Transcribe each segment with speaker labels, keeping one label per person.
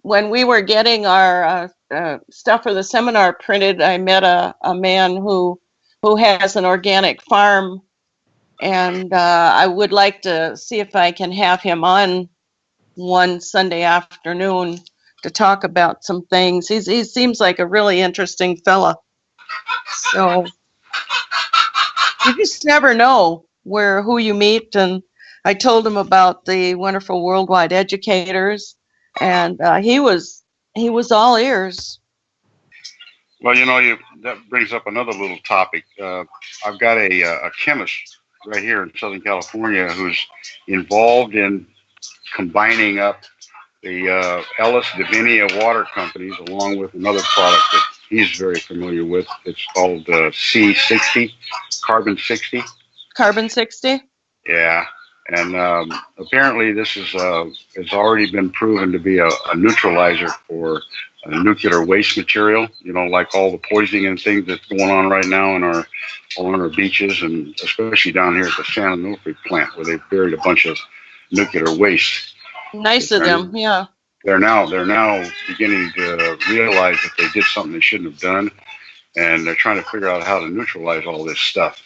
Speaker 1: when we were getting our stuff for the seminar printed, I met a man who has an organic farm, and I would like to see if I can have him on one Sunday afternoon to talk about some things. He seems like a really interesting fella. So you just never know who you meet. And I told him about the wonderful worldwide educators, and he was all ears.
Speaker 2: Well, that brings up another little topic. I've got a chemist right here in Southern California who's involved in combining up the Ellis Divinia water companies along with another product that he's very familiar with. It's called C60, Carbon 60.
Speaker 1: Carbon 60?
Speaker 2: Yeah. And apparently this has already been proven to be a neutralizer for nuclear waste material, like all the poisoning and things that's going on right now along our beaches, and especially down here at the San Onofre plant where they've buried a bunch of nuclear waste.
Speaker 1: Nice of them, yeah.
Speaker 2: They're now beginning to realize that they did something they shouldn't have done, and they're trying to figure out how to neutralize all this stuff.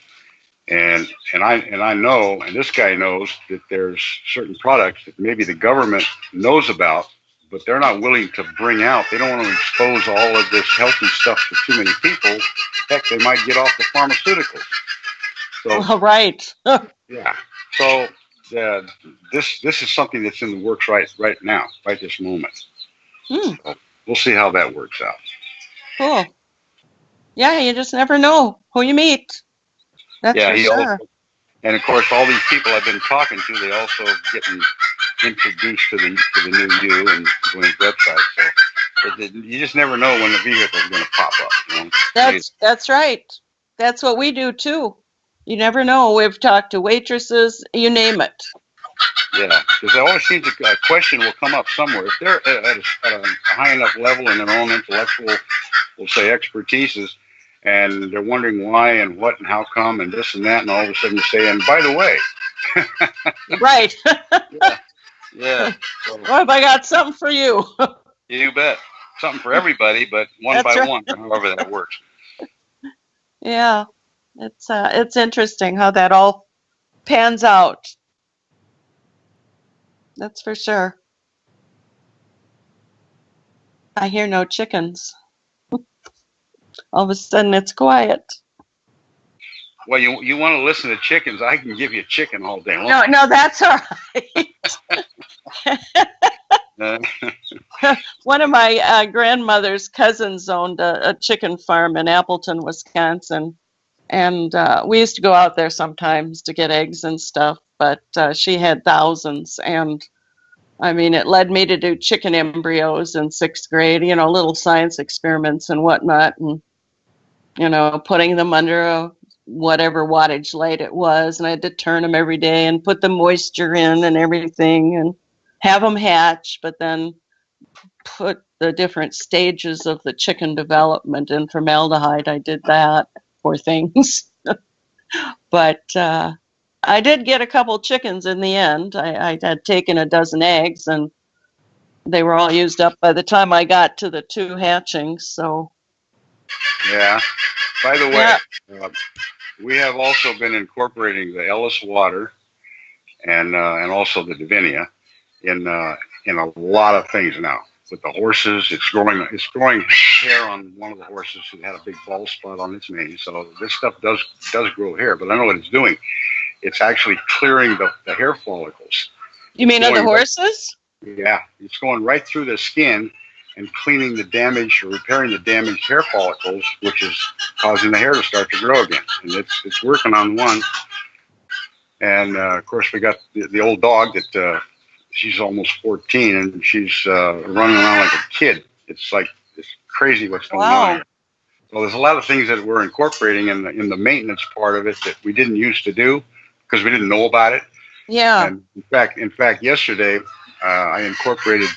Speaker 2: And I know, and this guy knows, that there's certain products that maybe the government knows about, but they're not willing to bring out. They don't want to expose all of this healthy stuff to too many people. Heck, they might get off the pharmaceuticals. So,
Speaker 1: right.
Speaker 2: Yeah. So this is something that's in the works right now, right this moment. So we'll see how that works out.
Speaker 1: Cool. Yeah, you just never know who you meet. That's for sure.
Speaker 2: And of course, all these people I've been talking to, they also getting introduced to the new you and doing websites. So you just never know when the vehicle is going to pop up.
Speaker 1: That's right. That's what we do too. You never know. We've talked to waitresses, you name it.
Speaker 2: Yeah, because there always seems a question will come up somewhere. If they're at a high enough level in their own intellectual, we'll say, expertises, and they're wondering why and what and how come and this and that, and all of a sudden you say, and by the way.
Speaker 1: Right.
Speaker 2: Yeah. So,
Speaker 1: well, have I got something for you?
Speaker 2: You bet. Something for everybody, but one by one, however that works.
Speaker 1: Yeah. It's interesting how that all pans out. That's for sure. I hear no chickens. All of a sudden it's quiet.
Speaker 2: Well, you want to listen to chickens? I can give you chicken all day long.
Speaker 1: No, that's all right. One of my grandmother's cousins owned a chicken farm in Appleton, Wisconsin. And we used to go out there sometimes to get eggs and stuff, but she had thousands. And I mean, it led me to do chicken embryos in 6th grade, little science experiments and whatnot. And, putting them under whatever wattage light it was. And I had to turn them every day and put the moisture in and everything and have them hatch, but then put the different stages of the chicken development in formaldehyde. I did that for things. But I did get a couple chickens in the end. I had taken a dozen eggs, and they were all used up by the time I got to the 2 hatchings. So,
Speaker 2: yeah. By the way, we have also been incorporating the Ellis water and also the Divinia in a lot of things now. With the horses, it's growing hair on one of the horses who had a big bald spot on its mane. So this stuff does grow hair, but I know what it's doing. It's actually clearing the hair follicles.
Speaker 1: You mean of the horses?
Speaker 2: Yeah, it's going right through the skin and cleaning the damage or repairing the damaged hair follicles, which is causing the hair to start to grow again. And it's working on one. And of course, we got the old dog that she's almost 14, and she's running around like a kid. It's crazy what's going on here. So there's a lot of things that we're incorporating in the maintenance part of it that we didn't used to do because we didn't know about it.
Speaker 1: Yeah.
Speaker 2: And in fact, yesterday I incorporated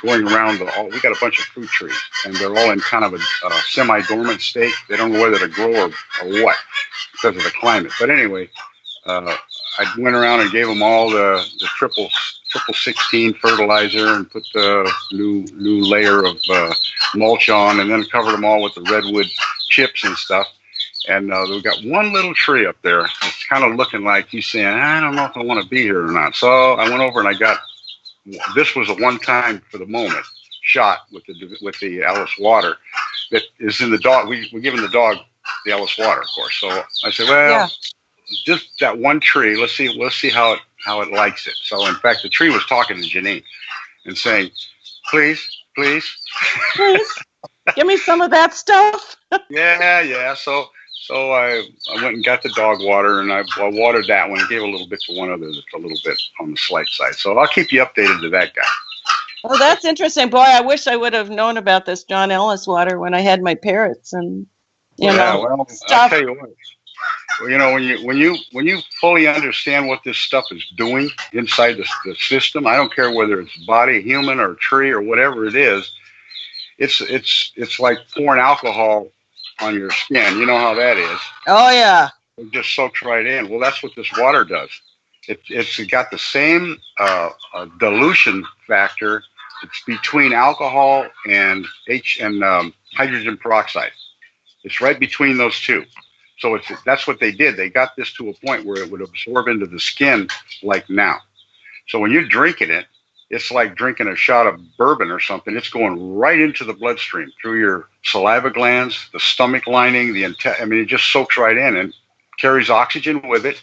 Speaker 2: going around we got a bunch of fruit trees, and they're all in kind of a semi-dormant state. They don't know whether to grow or what because of the climate. But anyway, I went around and gave them all the triple 16 fertilizer and put the new layer of mulch on, and then covered them all with the redwood chips and stuff. And we've got one little tree up there. It's kind of looking like he's saying, I don't know if I want to be here or not. So I went over and I got, this was a one-time for the moment shot with the Ellis water that is in the dog. We're giving the dog the Ellis water, of course. So I said, well, just that one tree. Let's see how it likes it. So in fact, the tree was talking to Janine and saying, please,
Speaker 1: give me some of that stuff.
Speaker 2: yeah. So I went and got the dog water, and I watered that one and gave a little bit to one other that's a little bit on the slight side. So I'll keep you updated to that guy.
Speaker 1: Oh, that's interesting. Boy, I wish I would have known about this John Ellis water when I had my parrots and, you know,
Speaker 2: well,
Speaker 1: stuff.
Speaker 2: I'll tell you what, you know, when you fully understand what this stuff is doing inside the system, I don't care whether it's body, human, or tree, or whatever it is, it's like pouring alcohol on your skin. You know how that is.
Speaker 1: Oh, yeah.
Speaker 2: It just soaks right in. Well, that's what this water does. It's got the same dilution factor. It's between alcohol and hydrogen peroxide. It's right between those two. So that's what they did. They got this to a point where it would absorb into the skin like now. So when you're drinking it, it's like drinking a shot of bourbon or something. It's going right into the bloodstream through your saliva glands, the stomach lining, it just soaks right in and carries oxygen with it,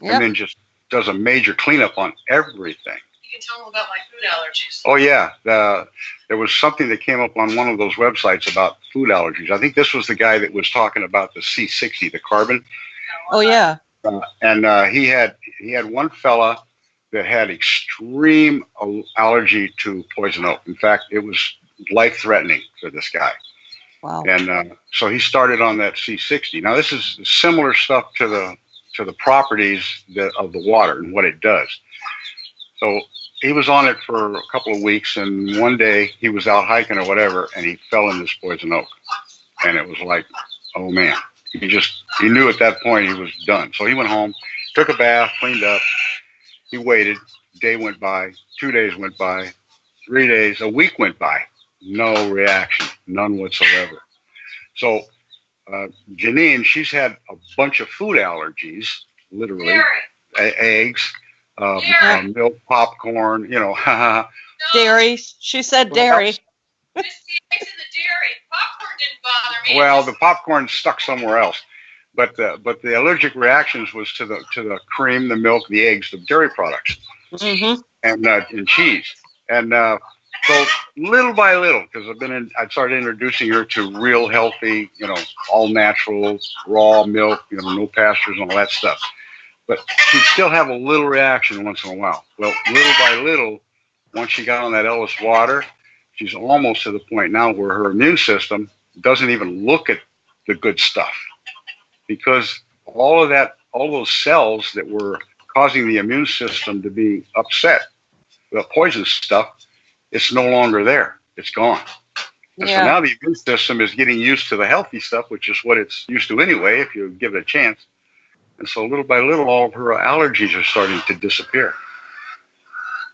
Speaker 2: and then just does a major cleanup on everything.
Speaker 3: You can tell them about my food allergies.
Speaker 2: Oh, yeah. There was something that came up on one of those websites about food allergies. I think this was the guy that was talking about the C60, the carbon.
Speaker 1: Oh, yeah.
Speaker 2: And he had one fella that had extreme allergy to poison oak. In fact, it was life-threatening for this guy.
Speaker 1: Wow.
Speaker 2: And so he started on that C60. Now, this is similar stuff to the properties of the water and what it does. So he was on it for a couple of weeks, and one day he was out hiking or whatever, and he fell in this poison oak. And it was like, oh, man. He knew at that point he was done. So he went home, took a bath, cleaned up. He waited. A day went by. 2 days went by. 3 days. A week went by. No reaction. None whatsoever. So Janine, she's had a bunch of food allergies, literally. Eggs, milk, popcorn,
Speaker 1: Dairy. She said dairy.
Speaker 3: Just the eggs and the dairy. Popcorn didn't bother me.
Speaker 2: Well, the popcorn stuck somewhere else. But the allergic reactions was to the cream, the milk, the eggs, the dairy products, and cheese. And so little by little, because I started introducing her to real healthy, all natural, raw milk, no pastures and all that stuff. But she'd still have a little reaction once in a while. Well, little by little, once she got on that Ellis water, she's almost to the point now where her immune system doesn't even look at the good stuff. Because all those cells that were causing the immune system to be upset, the poison stuff, it's no longer there. It's gone. And so now the immune system is getting used to the healthy stuff, which is what it's used to anyway, if you give it a chance. And so little by little, all of her allergies are starting to disappear.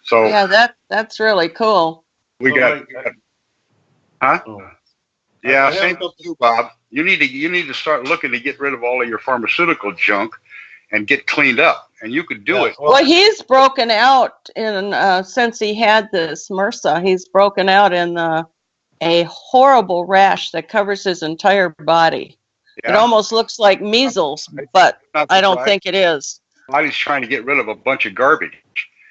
Speaker 2: So
Speaker 1: yeah, that's really cool.
Speaker 2: We got huh? Oh. Yeah, same with you, Bob. You need to start looking to get rid of all of your pharmaceutical junk and get cleaned up. And you could do it.
Speaker 1: Well, he's broken out since he had this MRSA. He's broken out in a horrible rash that covers his entire body. Yeah. It almost looks like measles, but I don't think it is.
Speaker 2: Body's trying to get rid of a bunch of garbage.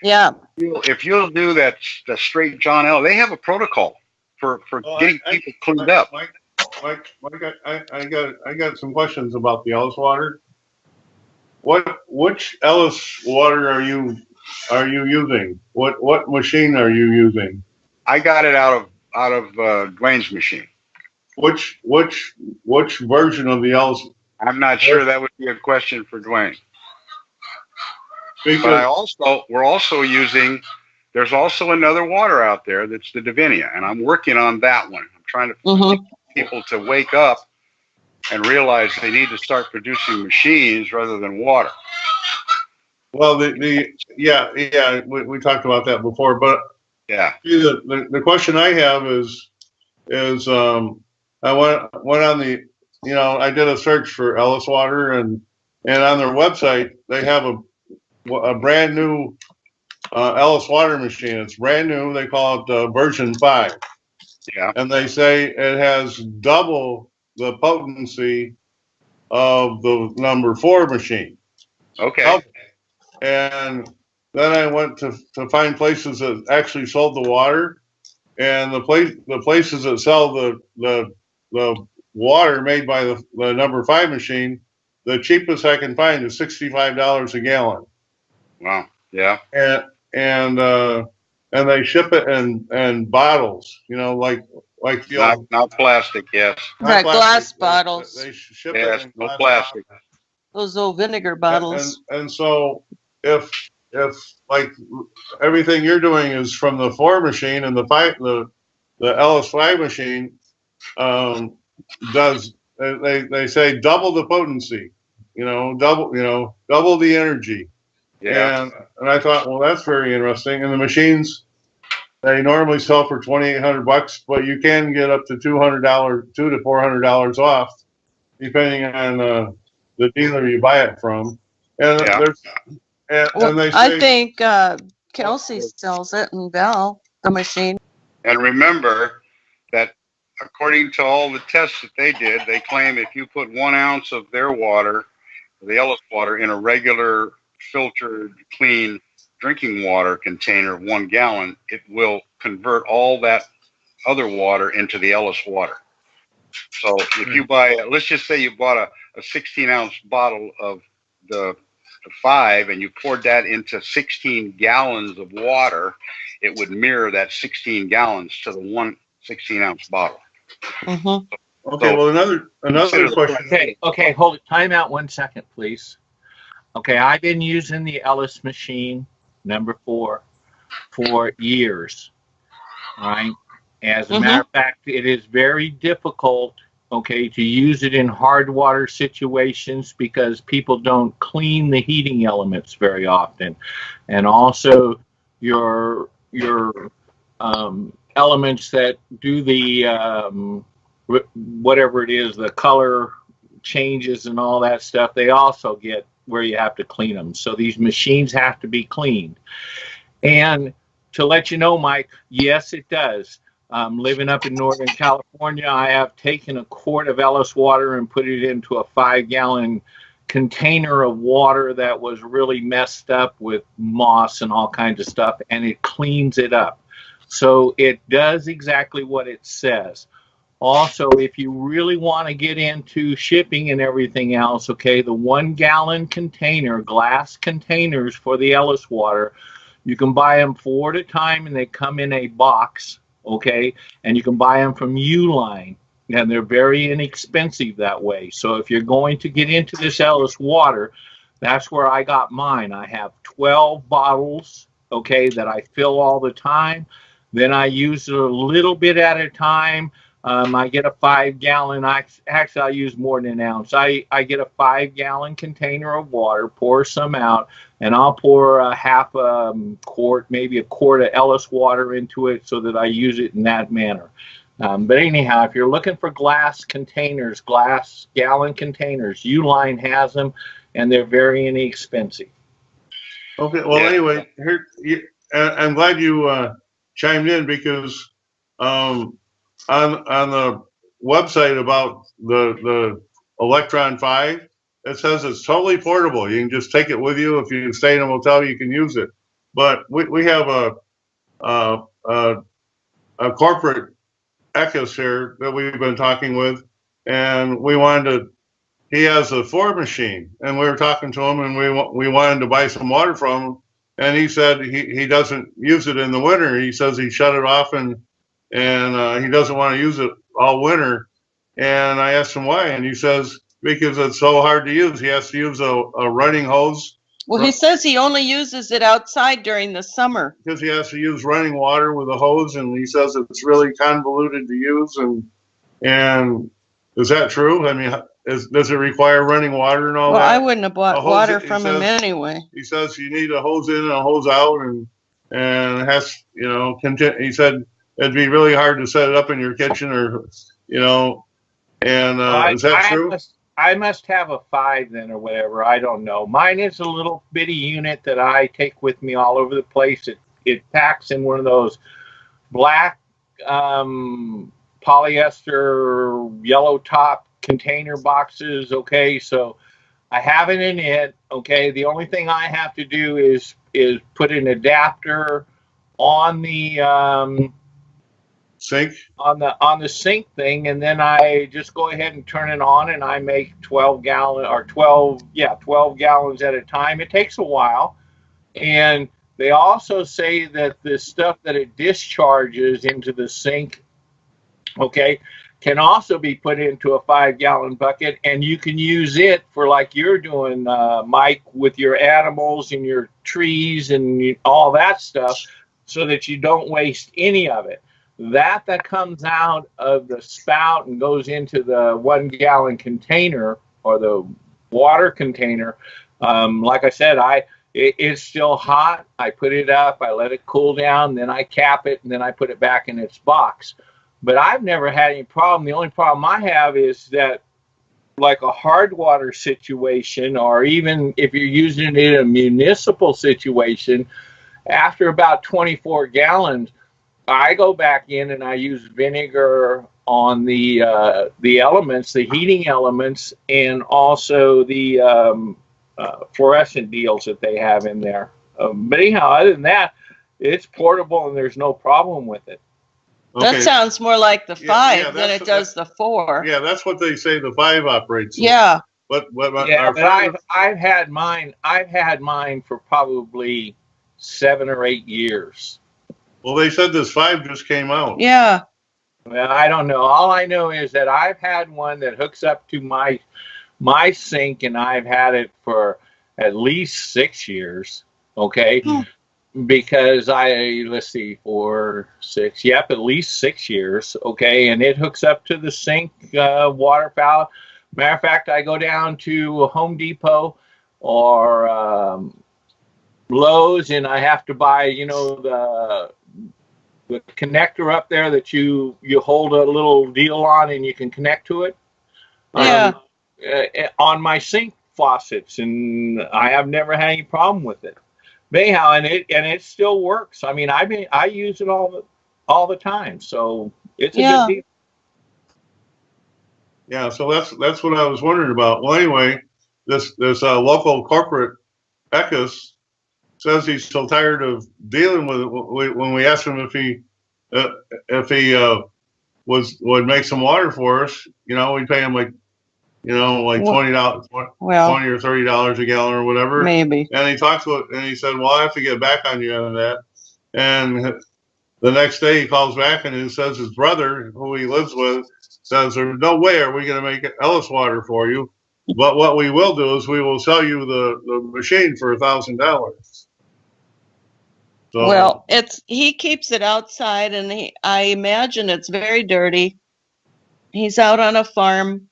Speaker 1: Yeah.
Speaker 2: If you'll do that, the straight John Ellis, they have a protocol for getting people cleaned up.
Speaker 4: Mike, I got some questions about the Ellis water. Which Ellis water are you using? What machine are you using?
Speaker 2: I got it out of Dwayne's machine.
Speaker 4: Which version of the Ellis?
Speaker 2: I'm not sure. That would be a question for Dwayne. But we're also using. There's also another water out there that's the Divinia, and I'm working on that one. I'm trying to get people to wake up and realize they need to start producing machines rather than water.
Speaker 4: Well, we talked about that before, but
Speaker 2: Yeah.
Speaker 4: the question I have is I went on the, I did a search for Ellis water, and on their website they have a brand new Ellis water machine. It's brand new. They call it version 5,
Speaker 2: Yeah.
Speaker 4: and they say it has double the potency of the number 4 machine.
Speaker 2: Okay.
Speaker 4: And then I went to find places that actually sold the water, and the places that sell the water made by the number 5 machine, the cheapest I can find is $65 a gallon.
Speaker 2: Wow. Yeah.
Speaker 4: And they ship it in bottles, like the
Speaker 2: Not plastic. Yes.
Speaker 1: Right,
Speaker 4: not
Speaker 1: glass
Speaker 4: plastic.
Speaker 1: bottles.
Speaker 4: They ship
Speaker 2: Yes.
Speaker 4: it in
Speaker 2: No
Speaker 4: glass
Speaker 2: plastic.
Speaker 4: bottles.
Speaker 1: Those old vinegar bottles.
Speaker 4: And so if like everything you're doing is from the 4 machine, and the Ellis 5 machine does, they say double the potency, double the energy.
Speaker 2: Yeah.
Speaker 4: And I thought, well, that's very interesting. And the machines, they normally sell for $2,800, but you can get up to $200 to $400 off, depending on the dealer you buy it from. And
Speaker 2: Yeah.
Speaker 4: there's and they say,
Speaker 1: I think Kelsey sells it, and Bell, the machine.
Speaker 2: And remember that according to all the tests that they did, they claim if you put 1 ounce of their water, the Ellis water, in a regular filtered, clean drinking water container of 1 gallon, it will convert all that other water into the Ellis water. So if you buy, let's just say you bought a 16-ounce bottle of the 5 and you poured that into 16 gallons of water, it would mirror that 16 gallons to the 1 16-ounce bottle.
Speaker 1: Mm-hmm.
Speaker 4: okay, well, another question.
Speaker 5: Okay, hold it. Time out 1 second, please. Okay, I've been using the Ellis machine, number 4, for years. All right. As a matter of fact, it is very difficult, okay, to use it in hard water situations because people don't clean the heating elements very often. And also your elements that do the whatever it is, the color changes and all that stuff, they also get where you have to clean them. So these machines have to be cleaned. And to let you know, Mike, yes, it does. Living up in Northern California, I have taken a quart of Ellis water and put it into a 5-gallon container of water that was really messed up with moss and all kinds of stuff, and it cleans it up. So it does exactly what it says. Also, if you really want to get into shipping and everything else, okay, the 1-gallon container, glass containers for the Ellis water, you can buy them 4 at a time, and they come in a box. Okay, and you can buy them from Uline, and they're very inexpensive that way. So if you're going to get into this Ellis water, that's where I got mine. I have 12 bottles, okay, that I fill all the time. Then I use it a little bit at a time. I get a 5-gallon. Actually, I use more than an ounce. I get a 5-gallon container of water, pour some out, and I'll pour a half a quart, maybe a quart of Ellis water into it so that I use it in that manner. But anyhow, if you're looking for glass containers, glass gallon containers, Uline has them, and they're very inexpensive.
Speaker 4: Okay, well, yeah. Anyway, I'm glad you chimed in because on the website about the Electron 5, it says it's totally portable. You can just take it with you. If you stay in a motel, you can use it. But we have a corporate Eckankar here that we've been talking with, and he has a 4 machine, and we were talking to him, and we wanted to buy some water from him, and he said he doesn't use it in the winter. He says he shut it off and he doesn't want to use it all winter. And I asked him why, and he says because it's so hard to use. He has to use a running hose.
Speaker 1: Well, he says he only uses it outside during the summer.
Speaker 4: Because he has to use running water with a hose, and he says it's really convoluted to use. And is that true? I mean, does it require running water and all
Speaker 1: Well,
Speaker 4: that?
Speaker 1: I wouldn't have bought
Speaker 4: hose
Speaker 1: water
Speaker 4: it, he
Speaker 1: from him
Speaker 4: says-
Speaker 1: anyway.
Speaker 4: He says you need a hose in and a hose out, and it has, you know, he said it'd be really hard to set it up in your kitchen, or, you know, and is that true?
Speaker 5: I must have a 5 then, or whatever. I don't know. Mine is a little bitty unit that I take with me all over the place. It packs in one of those black polyester yellow top container boxes. Okay, so I have it in it. Okay, the only thing I have to do is put an adapter on the
Speaker 4: Sink?
Speaker 5: on the sink thing, and then I just go ahead and turn it on, and I make 12 gallons at a time. It takes a while, and they also say that the stuff that it discharges into the sink, okay, can also be put into a 5-gallon bucket, and you can use it for, like you're doing, Mike, with your animals and your trees and all that stuff, so that you don't waste any of it. That comes out of the spout and goes into the 1-gallon container, or the water container. Like I said, it's still hot. I put it up, I let it cool down, then I cap it, and then I put it back in its box. But I've never had any problem. The only problem I have is that, like a hard water situation, or even if you're using it in a municipal situation, after about 24 gallons, I go back in and I use vinegar on the elements, the heating elements, and also the fluorescent deals that they have in there. But anyhow, other than that, it's portable and there's no problem with it.
Speaker 4: Okay.
Speaker 1: That sounds more like the 5 than
Speaker 4: that's-
Speaker 1: it does the 4.
Speaker 4: Yeah, that's what they say the 5 operates.
Speaker 1: Yeah.
Speaker 4: But
Speaker 5: I've had mine for probably 7 or 8 years.
Speaker 4: well, they said this 5 just came out.
Speaker 1: Yeah.
Speaker 5: Well, I don't know. All I know is that I've had one that hooks up to my sink, and I've had it for at least 6 years. Okay. Because let's see, 4, 6, yep, at least 6 years. Okay. And it hooks up to the sink water fountain. Matter of fact, I go down to Home Depot or Lowe's, and I have to buy, you know, the connector up there that you hold a little deal on, and you can connect to it.
Speaker 1: Yeah.
Speaker 5: On my sink faucets, and I have never had any problem with it. But anyhow, and it still works. I mean, I use it all the time, so it's a good deal.
Speaker 4: Yeah, so that's what I was wondering about. Well, anyway, this local corporate Eckankar says he's so tired of dealing with it. When we asked him if he would make some water for us, you know, we pay him like $20, $20 or $30 a gallon or whatever.
Speaker 1: Maybe.
Speaker 4: And he talks about, and he said, "Well, I have to get back on you on that." And the next day he calls back and he says his brother, who he lives with, says, "There's no way are we going to make Ellis water for you, but what we will do is we will sell you the machine for $1,000." So,
Speaker 1: Well, he keeps it outside, and I imagine it's very dirty. He's out on a farm.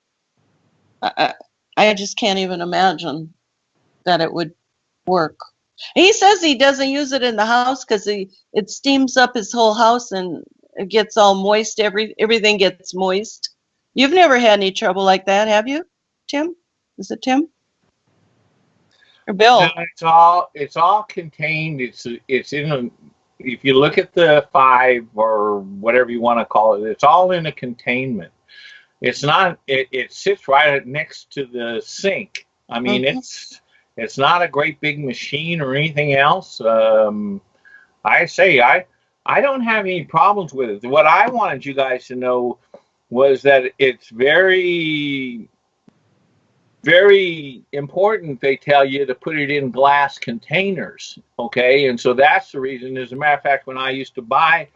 Speaker 1: I just can't even imagine that it would work. He says he doesn't use it in the house because it steams up his whole house and it gets all moist. Everything gets moist. You've never had any trouble like that, have you, Tim? Is it Tim or Bill?
Speaker 5: No, it's all contained. It's in a. If you look at the 5 or whatever you want to call it, it's all in a containment. It's not. It sits right next to the sink. I mean, it's not a great big machine or anything else. I don't have any problems with it. What I wanted you guys to know was that it's very, very important, they tell you, to put it in glass containers, okay? And so that's the reason. As a matter of fact, when I used to buy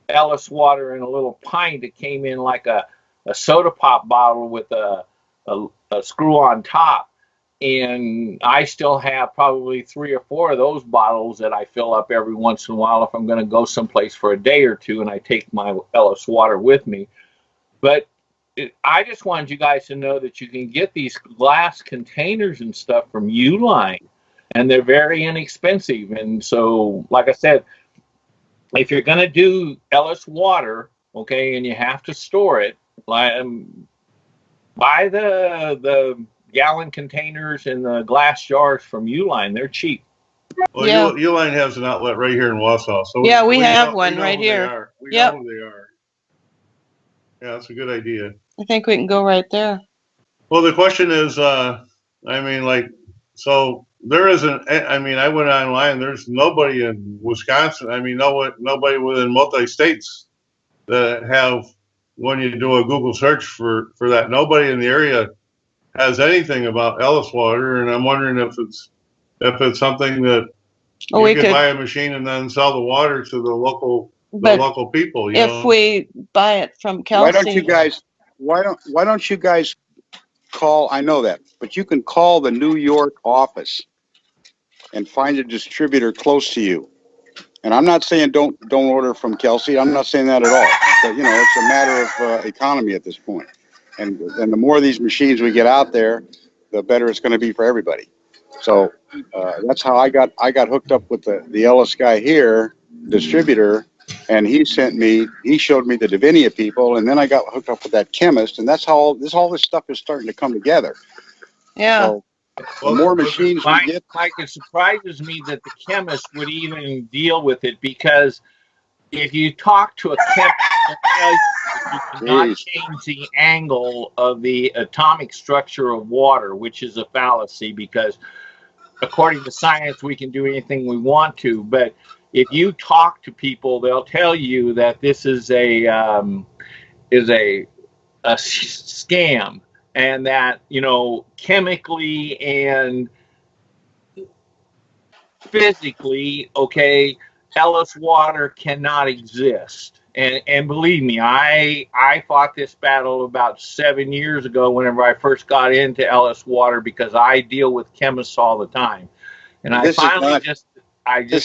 Speaker 5: Ellis water in a little pint, it came in like a soda pop bottle with a screw on top. And I still have probably 3 or 4 of those bottles that I fill up every once in a while if I'm going to go someplace for a day or two, and I take my Ellis water with me. But I just wanted you guys to know that you can get these glass containers and stuff from Uline, and they're very inexpensive. And so, like I said, if you're going to do Ellis water, okay, and you have to store it, buy the gallon containers and the glass jars from Uline. They're cheap.
Speaker 4: Well,
Speaker 1: Yeah.
Speaker 4: Uline has an outlet right here in Wausau. So
Speaker 1: Yeah, we have
Speaker 4: know,
Speaker 1: one
Speaker 4: we know
Speaker 1: right
Speaker 4: who
Speaker 1: here.
Speaker 4: They are. We
Speaker 1: Yep.
Speaker 4: know who they are. Yeah, that's a good idea.
Speaker 1: I think we can go right there.
Speaker 4: Well, the question is, I mean, like, so there isn't, I mean, I went online, there's nobody in Wisconsin. I mean, nobody within multi-states that have, when you do a Google search for that, nobody in the area has anything about Ellis water. And I'm wondering if it's something that you could buy a machine and then sell the water to the local people. You know?
Speaker 1: We buy it from Kelsey.
Speaker 2: Why don't you guys call? I know that, but you can call the New York office and find a distributor close to you. And I'm not saying don't order from Kelsey. I'm not saying that at all. But you know, it's a matter of economy at this point. And the more of these machines we get out there, the better it's going to be for everybody. So that's how I got hooked up with the Ellis guy here, distributor, and he showed me the Divinia people, and then I got hooked up with that chemist, and that's how all this stuff is starting to come together.
Speaker 1: Yeah.
Speaker 2: So, the more machines we get,
Speaker 5: Mike, it surprises me that the chemist would even deal with it, because if you talk to a chemist, they'll tell you that you cannot change the angle of the atomic structure of water, which is a fallacy, because according to science, we can do anything we want to. But if you talk to people, they'll tell you that this is a scam, and that, you know, chemically and physically, okay, Ellis water cannot exist. And believe me, I fought this battle about 7 years ago whenever I first got into Ellis water, because I deal with chemists all the time. And
Speaker 2: this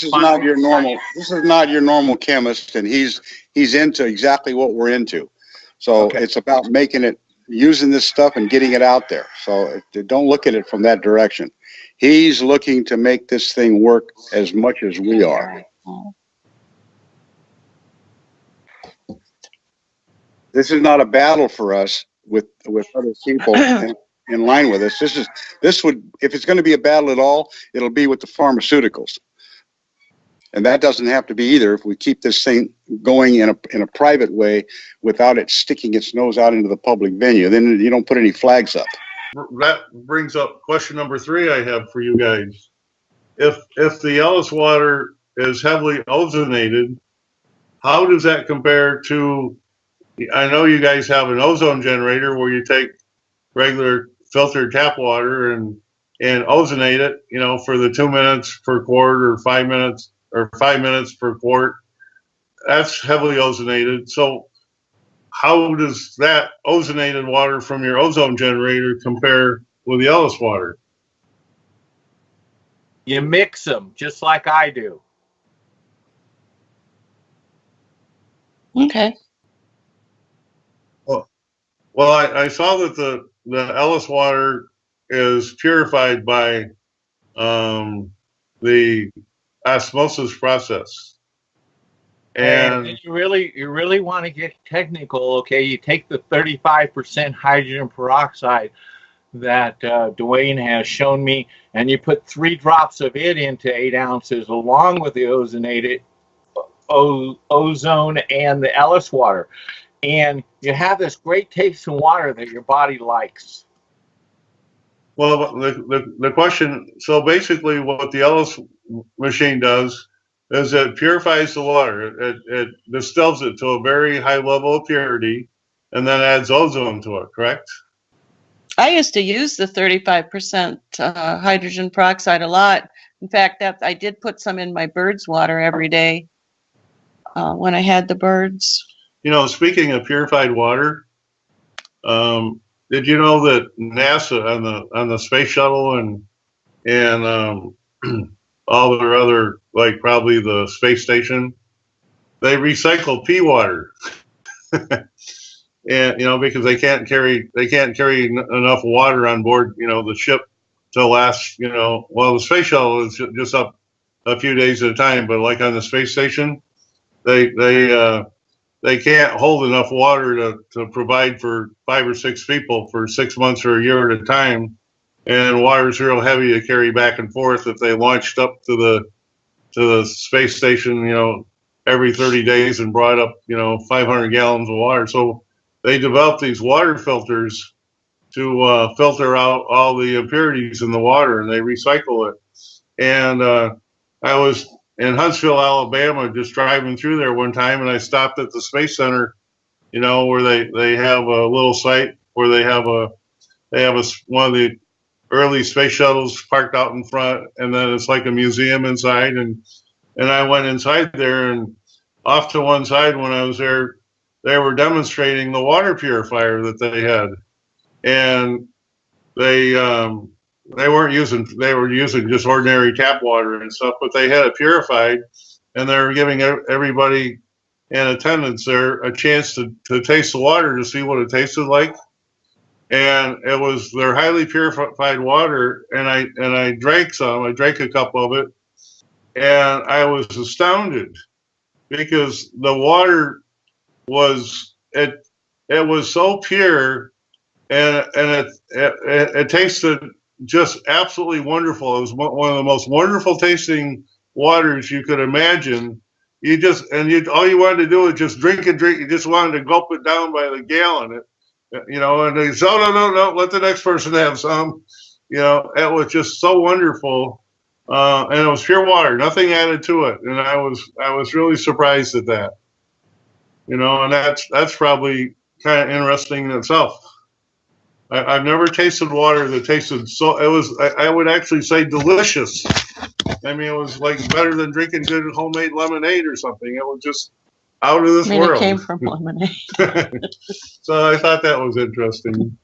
Speaker 2: is not your normal chemist, and he's into exactly what we're into. So It's about using this stuff and getting it out there. So don't look at it from that direction. He's looking to make this thing work as much as we are. This is not a battle for us with other people in line with us. This would, if it's going to be a battle at all, it'll be with the pharmaceuticals. And that doesn't have to be either if we keep this thing going in a private way without it sticking its nose out into the public venue. Then you don't put any flags up.
Speaker 4: That brings up question number 3 I have for you guys. If the Ellis water is heavily ozonated, how does that compare to, I know you guys have an ozone generator where you take regular filtered tap water and ozonate it, you know, for the 2 minutes per quart or 5 minutes per quart. That's heavily ozonated. So how does that ozonated water from your ozone generator compare with the Ellis water?
Speaker 5: You mix them just like I do.
Speaker 1: Okay.
Speaker 4: Well, I saw that the Ellis water is purified by the osmosis process. And
Speaker 5: you really want to get technical, okay? You take the 35% hydrogen peroxide that Dwayne has shown me, and you put 3 drops of it into 8 ounces along with the ozonated ozone and the Ellis water. And you have this great tasting water that your body likes.
Speaker 4: Well, the question, so basically what the Ellis machine does is it purifies the water. It distills it to a very high level of purity and then adds ozone to it, correct?
Speaker 1: I used to use the 35% hydrogen peroxide a lot. In fact, I did put some in my birds' water every day when I had the birds.
Speaker 4: You know, speaking of purified water, did you know that NASA on the space shuttle and all their other, like probably the space station, they recycle pea water. and because they can't carry enough water on board the ship to last well, the space shuttle is just up a few days at a time, but like on the space station, they can't hold enough water to provide for 5 or 6 people for 6 months or a year at a time, and water's real heavy to carry back and forth if they launched up to the space station every 30 days and brought up 500 gallons of water. So they developed these water filters to filter out all the impurities in the water, and they recycle it. And I was in Huntsville, Alabama, just driving through there one time, and I stopped at the Space Center, where they have a little site where they have one of the early space shuttles parked out in front, and then it's like a museum inside, and I went inside there, and off to one side when I was there, they were demonstrating the water purifier that they had, and they were using just ordinary tap water and stuff, but they had it purified, and they were giving everybody in attendance there a chance to taste the water to see what it tasted like. And it was their highly purified water, and I drank some. I drank a cup of it, and I was astounded because the water was so pure, and it tasted just absolutely wonderful. It was one of the most wonderful tasting waters you could imagine. All you wanted to do was just drink and drink. You just wanted to gulp it down by the gallon. And they said, "Oh, no, let the next person have some." It was just so wonderful, and it was pure water, nothing added to it. And I was really surprised at that. And that's probably kind of interesting in itself. I've never tasted water that tasted so. It was, I would actually say, delicious. I mean, it was like better than drinking good homemade lemonade or something. It was just out of this world.
Speaker 1: It came from lemonade.
Speaker 4: So I thought that was interesting.